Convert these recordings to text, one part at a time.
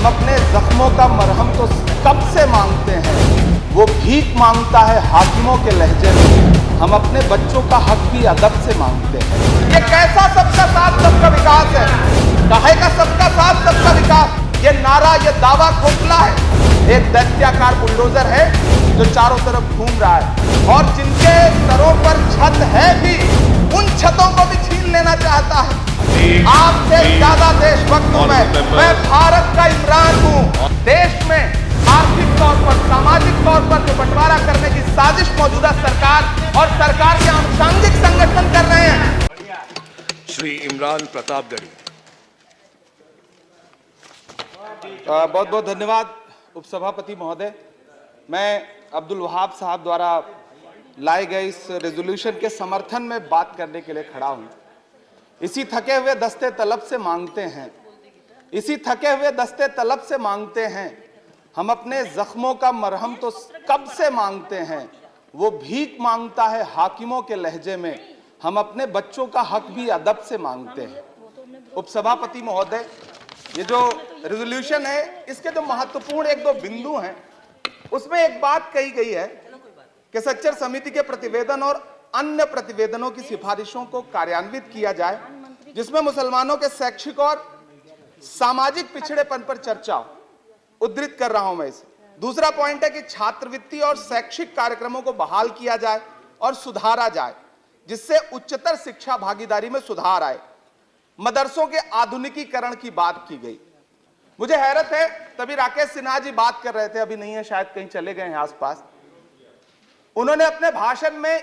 अपने जख्मों का मरहम तो कब से मांगते हैं, वो भीख मांगता है हाकिमों के लहजे में। हम अपने बच्चों का हक भी अदब से मांगते हैं। ये कैसा सबका साथ सबका विकास है? काहे का सबका साथ सबका विकास? ये नारा, ये दावा खोखला है। एक दैत्याकार बुलडोजर है जो चारों तरफ घूम रहा है और जिनके सरों पर छत है भी, उन छतों को भी छीन लेना चाहता है। आपसे ज्यादा देशभक्त हूं मैं भारत का इमरान हूं। देश में आर्थिक तौर पर, सामाजिक तौर पर जो बंटवारा करने की साजिश मौजूदा सरकार और सरकार के आनुषंगिक संगठन कर रहे हैं। श्री इमरान प्रतापगढ़ी। बहुत बहुत धन्यवाद उपसभापति महोदय। मैं अब्दुल वहाब साहब द्वारा लाए गए इस रेजोल्यूशन के समर्थन में बात करने के लिए खड़ा हूं। इसी थके हुए दस्ते तलब से मांगते हैं, इसी थके हुए दस्ते तलब से मांगते हैं। हम अपने जख्मों का मरहम तो कब से मांगते हैं, वो भीख मांगता है हाकिमों के लहजे में। हम अपने बच्चों का हक भी अदब से मांगते हैं। उपसभापति महोदय, ये जो रेजोल्यूशन है, इसके जो महत्वपूर्ण एक दो बिंदु हैं, उसमें एक बात कही गई है कि सच्चर समिति के प्रतिवेदन और अन्य प्रतिवेदनों की सिफारिशों को कार्यान्वित किया जाए, जिसमें मुसलमानों के शैक्षिक और सामाजिक पिछड़ेपन पर चर्चा हो। उद्धृत कर रहा हूं मैं इसे। दूसरा पॉइंट है कि छात्रवृत्ति और शैक्षिक कार्यक्रमों को बहाल किया जाए और सुधारा जाए, जिससे उच्चतर शिक्षा भागीदारी में सुधार आए। मदरसों के आधुनिकीकरण की बात की गई। मुझे हैरत है, तभी राकेश सिन्हा जी बात कर रहे थे, अभी नहीं है शायद, कहीं चले गए हैं आसपास। उन्होंने अपने भाषण में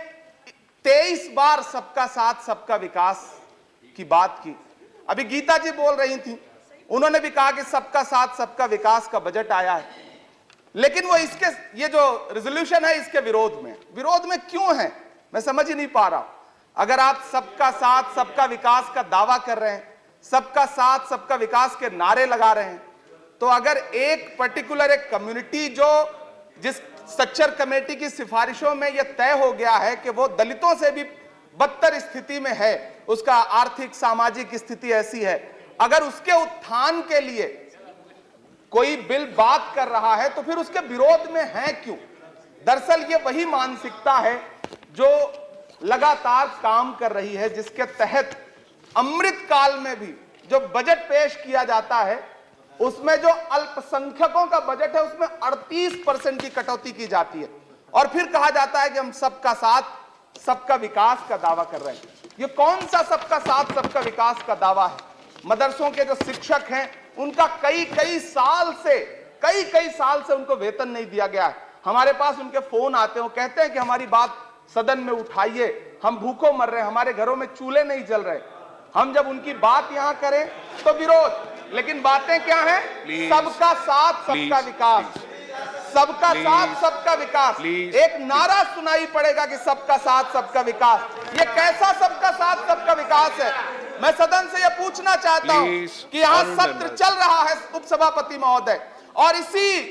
23 बार सबका साथ सबका विकास की बात की। अभी गीता जी बोल रही थी, उन्होंने भी कहा कि सबका साथ सबका विकास का बजट आया है, लेकिन वो इसके, ये जो रेजोल्यूशन है, इसके विरोध में क्यों है, मैं समझ ही नहीं पा रहा हूं। अगर आप सबका साथ सबका विकास का दावा कर रहे हैं, सबका साथ सबका विकास के नारे लगा रहे हैं, तो अगर एक पर्टिकुलर एक कम्युनिटी जो जिस सच्चर कमेटी की सिफारिशों में यह तय हो गया है कि वो दलितों से भी बदतर स्थिति में है, उसका आर्थिक सामाजिक स्थिति ऐसी है, अगर उसके उत्थान के लिए कोई बिल बात कर रहा है तो फिर उसके विरोध में है क्यों? दरअसल ये वही मानसिकता है जो लगातार काम कर रही है, जिसके तहत अमृत काल में भी जो बजट पेश किया जाता है, उसमें जो अल्पसंख्यकों का बजट है, उसमें 38% की कटौती की जाती है और फिर कहा जाता है कि हम सबका साथ सबका विकास का दावा कर रहे हैं। ये कौन सा सबका साथ सबका विकास का दावा है? मदरसों के जो शिक्षक हैं, उनका कई साल से उनको वेतन नहीं दिया गया है। हमारे पास उनके फोन आते हैं, कहते हैं कि हमारी बात सदन में उठाइए, हम भूखों मर रहे हैं, हमारे घरों में चूल्हे नहीं जल रहे। हम जब उनकी बात यहां करें तो विरोध, लेकिन बातें क्या हैं? सबका साथ सबका विकास, सबका साथ सबका विकास। एक नारा सुनाई पड़ेगा कि सबका साथ सबका विकास। ये कैसा सबका साथ सबका विकास है? मैं सदन से यह पूछना चाहता हूं कि यहां सत्र चल रहा है उपसभापति महोदय, और इसी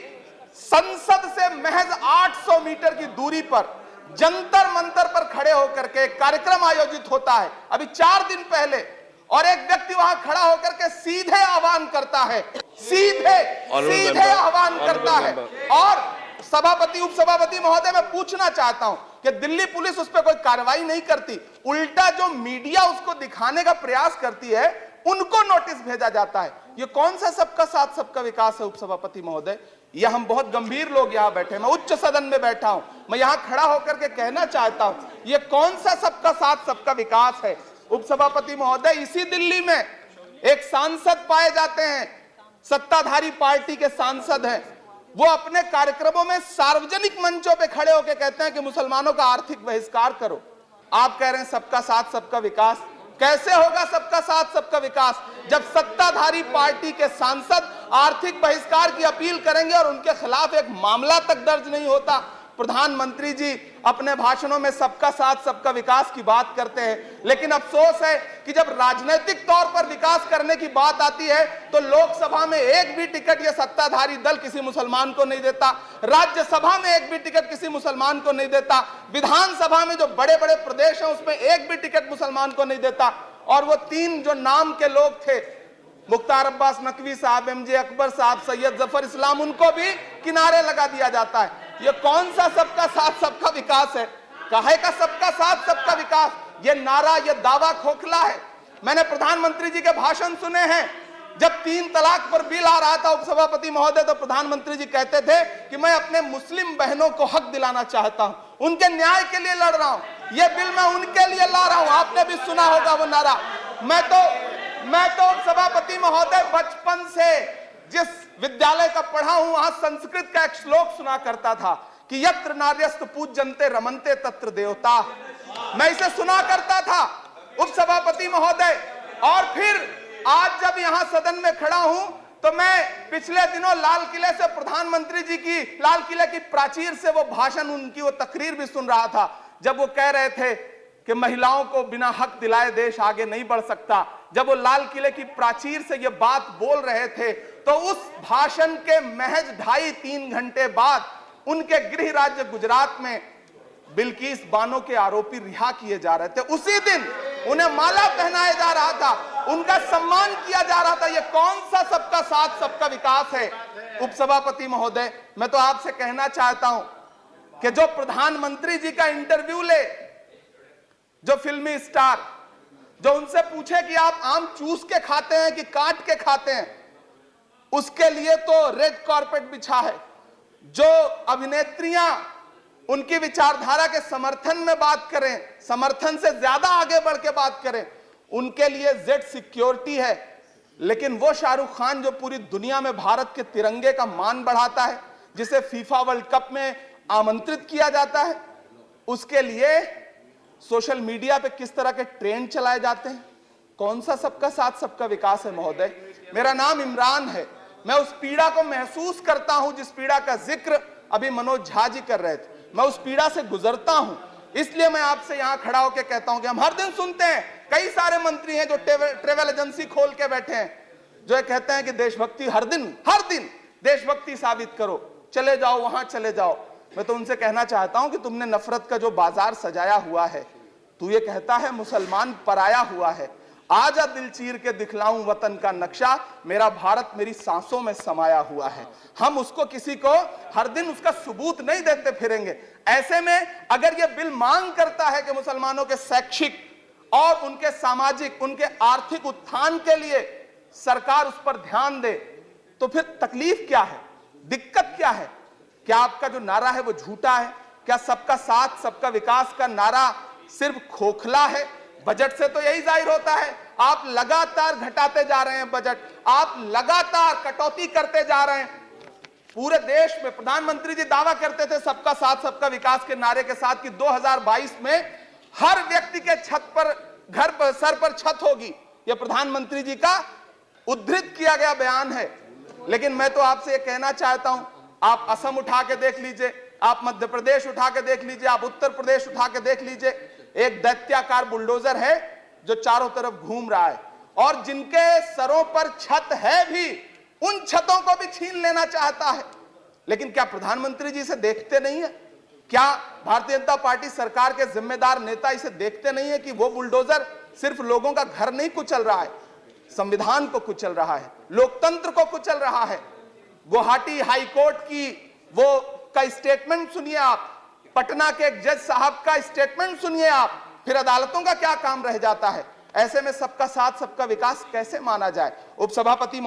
संसद से महज 800 मीटर की दूरी पर जंतर मंतर पर खड़े होकर के एक कार्यक्रम आयोजित होता है अभी 4 दिन पहले, और एक व्यक्ति वहां खड़ा होकर के सीधे आह्वान करता है, सीधे आह्वान करता है। और सभापति उपसभापति महोदय, मैं पूछना चाहता हूं कि दिल्ली पुलिस उस पर कोई कार्रवाई नहीं करती, उल्टा जो मीडिया उसको दिखाने का प्रयास करती है, उनको नोटिस भेजा जाता है। ये कौन सा सबका साथ सबका विकास है उपसभापति महोदय? यह हम बहुत गंभीर लोग यहां बैठे, मैं उच्च सदन में बैठा हूं, मैं यहां खड़ा होकर के कहना चाहता हूं, यह कौन सा सबका साथ सबका विकास है? उपसभापति महोदय, इसी दिल्ली में एक सांसद पाए जाते हैं, सत्ताधारी पार्टी के सांसद हैं, वो अपने कार्यक्रमों में सार्वजनिक मंचों पे खड़े होकर कहते हैं कि मुसलमानों का आर्थिक बहिष्कार करो। आप कह रहे हैं सबका साथ सबका विकास। कैसे होगा सबका साथ सबका विकास जब सत्ताधारी पार्टी के सांसद आर्थिक बहिष्कार की अपील करेंगे और उनके खिलाफ एक मामला तक दर्ज नहीं होता? प्रधानमंत्री जी अपने भाषणों में सबका साथ सबका विकास की बात करते हैं, लेकिन अफसोस है कि जब राजनीतिक तौर पर विकास करने की बात आती है तो लोकसभा में एक भी टिकट ये सत्ताधारी दल किसी मुसलमान को नहीं देता, राज्यसभा में एक भी टिकट किसी मुसलमान को नहीं देता, विधानसभा में जो बड़े बड़े प्रदेश हैं उसमें एक भी टिकट मुसलमान को नहीं देता। और वो 3 जो नाम के लोग थे, मुख्तार अब्बास नकवी साहब, एमजे अकबर साहब, सैयद जफर इस्लाम, उनको भी किनारे लगा दिया जाता है। ये कौन सा सबका साथ सबका विकास है? काहे का सबका साथ सबका विकास? ये नारा, ये दावा खोखला है। मैंने प्रधानमंत्री जी के भाषण सुने हैं। जब 3 तलाक पर बिल आ रहा था उपसभापति महोदय, तो प्रधानमंत्री जी कहते थे कि मैं अपने मुस्लिम बहनों को हक दिलाना चाहता हूं, उनके न्याय के लिए लड़ रहा हूं, ये बिल मैं उनके लिए ला रहा हूं। आपने भी सुना होगा वो नारा। मैं तो उपसभापति महोदय बचपन से जिस विद्यालय का पढ़ा हूं, वहां संस्कृत का एक श्लोक सुना करता था कि यत्र नार्यस्तु पूज्यन्ते रमन्ते तत्र देवता। मैं इसे सुना करता था उपसभापति महोदय। और फिर आज जब यहां सदन में खड़ा हूं, तो मैं पिछले दिनों लाल किले से प्रधानमंत्री जी की, लाल किले की प्राचीर से वो भाषण, उनकी वो तकरीर भी सुन रहा था, जब वो कह रहे थे कि महिलाओं को बिना हक दिलाए देश आगे नहीं बढ़ सकता। जब वो लाल किले की प्राचीर से ये बात बोल रहे थे, तो उस भाषण के महज 2.5-3 घंटे बाद उनके गृह राज्य गुजरात में बिल्किस बानो के आरोपी रिहा किए जा रहे थे। उसी दिन उन्हें माला पहनाया जा रहा था, उनका सम्मान किया जा रहा था। ये कौन सा सबका साथ सबका विकास है? उपसभापति महोदय, मैं तो आपसे कहना चाहता हूं कि जो प्रधानमंत्री जी का इंटरव्यू ले, जो फिल्मी स्टार, जो उनसे पूछे कि आप आम चूस के खाते हैं कि काट के खाते हैं, उसके लिए तो रेड कारपेट बिछा है। जो अभिनेत्रियां उनकी विचारधारा के समर्थन में बात करें, समर्थन से ज्यादा आगे बढ़ के बात करें, उनके लिए जेड सिक्योरिटी है। लेकिन वो शाहरुख खान जो पूरी दुनिया में भारत के तिरंगे का मान बढ़ाता है, जिसे फीफा वर्ल्ड कप में आमंत्रित किया जाता है, उसके लिए सोशल मीडिया पे किस तरह के ट्रेंड चलाए जाते हैं? कौन सा सबका साथ सबका विकास है महोदय? मेरा नाम इमरान है। मैं उस पीड़ा को महसूस करता हूं जिस पीड़ा का जिक्र अभी मनोज झा जी कर रहे थे। मैं उस पीड़ा से गुजरता हूं, इसलिए मैं आपसे यहां खड़ा होकर कहता हूं कि हम हर दिन सुनते हैं, कई सारे मंत्री हैं जो ट्रेवल एजेंसी खोल के बैठे हैं, जो कहते हैं कि देशभक्ति हर दिन देशभक्ति साबित करो, चले जाओ वहां चले जाओ। मैं तो उनसे कहना चाहता हूं कि तुमने नफरत का जो बाजार सजाया हुआ है, तू ये कहता है मुसलमान पराया हुआ है, आजा दिल चीर के दिखलाऊं वतन का नक्शा, मेरा भारत मेरी सांसों में समाया हुआ है। हम उसको किसी को हर दिन उसका सबूत नहीं देते फिरेंगे। ऐसे में अगर ये बिल मांग करता है कि मुसलमानों के शैक्षिक और उनके सामाजिक, उनके आर्थिक उत्थान के लिए सरकार उस पर ध्यान दे, तो फिर तकलीफ क्या है, दिक्कत क्या है? क्या आपका जो नारा है वो झूठा है? क्या सबका साथ सबका विकास का नारा सिर्फ खोखला है? बजट से तो यही जाहिर होता है, आप लगातार घटाते जा रहे हैं बजट, आप लगातार कटौती करते जा रहे हैं। पूरे देश में प्रधानमंत्री जी दावा करते थे सबका साथ सबका विकास के नारे के साथ कि 2022 में हर व्यक्ति के छत पर, घर पर, सर पर छत होगी। यह प्रधानमंत्री जी का उद्धृत किया गया बयान है। लेकिन मैं तो आपसे यह कहना चाहता हूं, आप असम उठा के देख लीजिए, आप मध्य प्रदेश उठा के देख लीजिए, आप उत्तर प्रदेश उठा के देख लीजिए, एक दैत्याकार बुलडोजर है जो चारों तरफ घूम रहा है, और जिनके सरों पर छत है भी, उन छतों को भी छीन लेना चाहता है। लेकिन क्या प्रधानमंत्री जी इसे देखते नहीं है? क्या भारतीय जनता पार्टी सरकार के जिम्मेदार नेता इसे देखते नहीं है कि वो बुलडोजर सिर्फ लोगों का घर नहीं कुचल रहा है, संविधान को कुचल रहा है, लोकतंत्र को कुचल रहा है। गुवाहाटी हाई कोर्ट की वो का स्टेटमेंट सुनिए आप, पटना के एक जज साहब का स्टेटमेंट सुनिए आप, फिर अदालतों का क्या काम रह जाता है? ऐसे में सबका साथ सबका विकास कैसे माना जाए? उपसभापति